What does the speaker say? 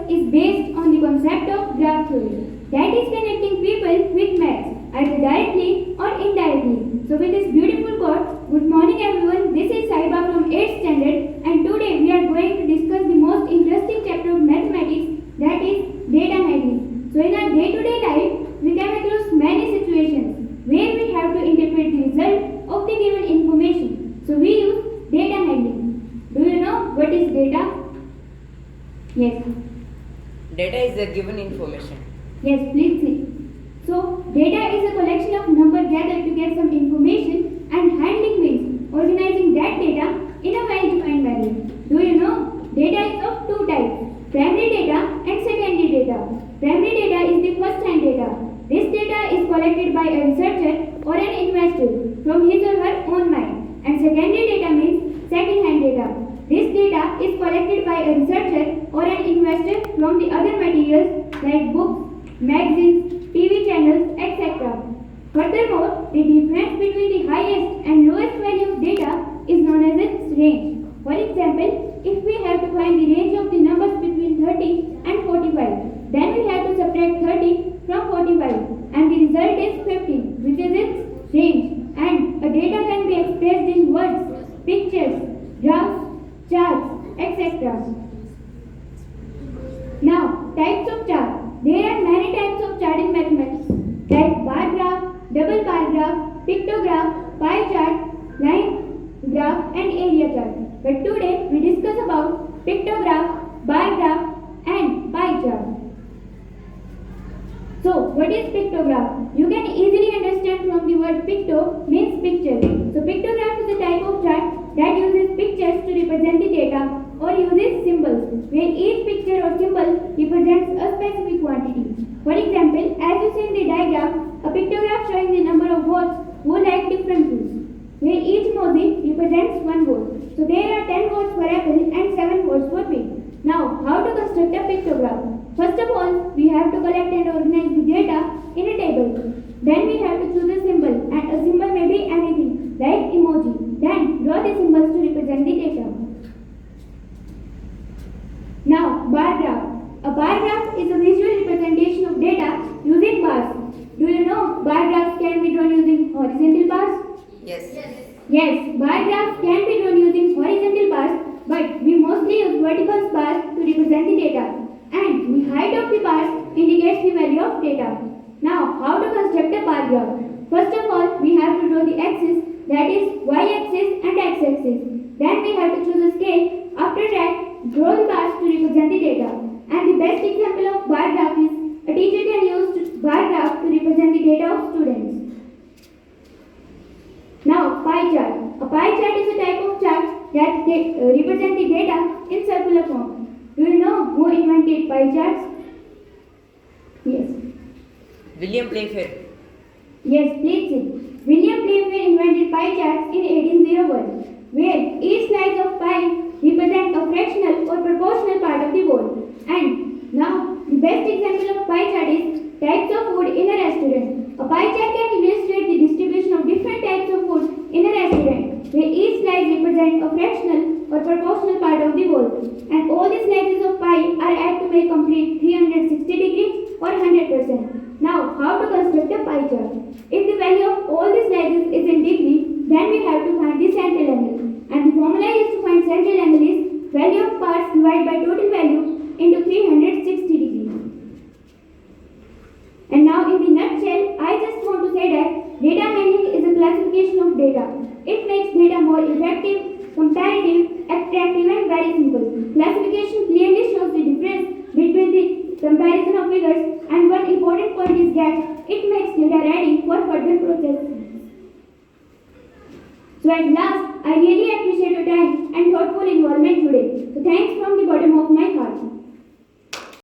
is based on the concept of graph theory, that is connecting people with maths, either directly or indirectly. So with this beautiful quote, good morning everyone, this is Sahiba from 8th standard and today we are going to discuss the most interesting chapter of mathematics, that is data handling. So in our day-to-day life, we come across many situations where we have to interpret the result of the given information. So we use data handling. Do you know what is data? Yes. Data is the given information. Yes, please see. So, data is a collection of numbers gathered to get some information, and handling means organizing that data in a well-defined manner. Do you know? Data is of two types, primary data and secondary data. Primary data is the first-hand data. This data is collected by a researcher or an investor from his or her own mind. And secondary data means second-hand data. This data is collected by a researcher or an investor from the other materials like books, magazines, TV channels, etc. Furthermore, the difference between the highest and lowest value of data is known as its range. For example, if we have to find the range of the numbers between 30 and 45, then we have to subtract 30 from 45 and the result is 15, which is its range. And a data can be expressed in words, pictures, graphs, charts, etc. Now, types of chart. There are many types of chart in mathematics, like bar graph, double bar graph, pictograph, pie chart, line graph, and area chart. But today we discuss about pictograph, bar graph, and pie chart. So, what is pictograph? You can easily understand from the word picto means picture. So, pictograph is a type of chart that uses pictures to represent the data or uses symbols, where each picture or symbol represents a specific quantity. For example, as you see in the diagram, a pictograph showing the number of votes who like different foods, where each emoji represents one vote. So, there are 10 votes for apple and 7 votes for pig. Now, how to construct a pictograph? First of all, we have to collect and organize the data in a table. Then we have to choose a symbol, and a symbol may be anything, like emoji. Then draw the symbols to represent the data. Now, bar graph. A bar graph is a visual representation of data using bars. Do you know bar graphs can be drawn using horizontal bars? Yes. Yes, bar graphs can be drawn using horizontal bars, but we mostly use vertical bars to represent the data. And the height of the bars indicates the value of data. Now, how to construct a bar graph? First of all, we have to draw the axis, that is y-axis and x-axis. Then we have to choose a scale. After that, draw the bars to represent the data. And the best example of bar graph is a teacher can use bar graph to represent the data of students. Now, pie chart. A pie chart is a type of chart that represents the data in circular form. Do you know who invented pie charts? Yes. William Playfair. Yes, please see. William Playfair invented pie charts in 1801, where each slice of pie represents a fractional or proportional part of the whole. And now, the best example of pie chart is types of food in a restaurant. A pie chart can illustrate the distribution of different types of food in a restaurant, where each slice represents a fractional or proportional part of the whole. And all the slices of pie are added to make complete 360 degrees or 100%. Now, how to construct a pie chart? If the value of all the slices is in degree, then we have to find the central angle. And the formula used to find central angle is value of parts divided by total value into 360 degrees. And now in the nutshell, I just want to say that data handling is a classification of data. It makes data more effective, comparative, attractive and very simple. Classification clearly shows the difference between the comparison of figures, and one important point is that it makes data ready for further processing. So at last, I really appreciate your time and thoughtful involvement today. So thanks from the bottom of my heart.